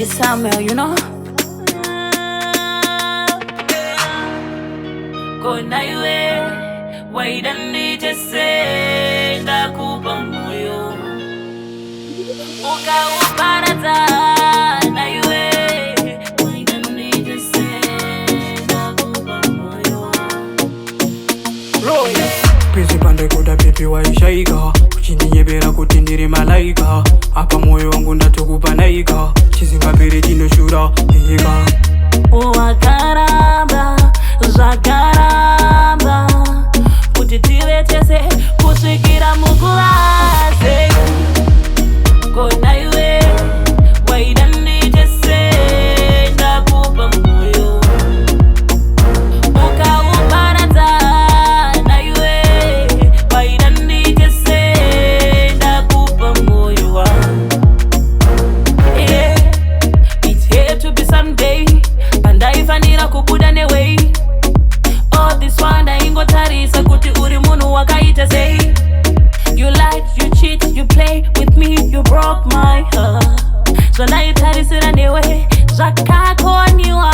you somewhere, you know. Kona iwe waida nijese ndakupa moyo ukauparata na iwe waida nijese ndakupa moyo Roy Pese pande kuda pepe waishaika kuchindiyebera kuti ndiri malaika apa moyo wangu ndatokupa naika chizingapere chinoshura ika wakaramba zvakaramba kuti tive tese kusvikira mukuvase kona iwe waida nditese ndakupa moyo ukauparadza na iwe waida nditese ndakupa moyo wangu. Yeah, it's here to be someday pandaifanira kubuda neway all this one ingotarisa kuti uri munhu wakaita sei. You lied, you cheat, you play with me, you broke my heart. So ndaitarisira newe zvakakoniwa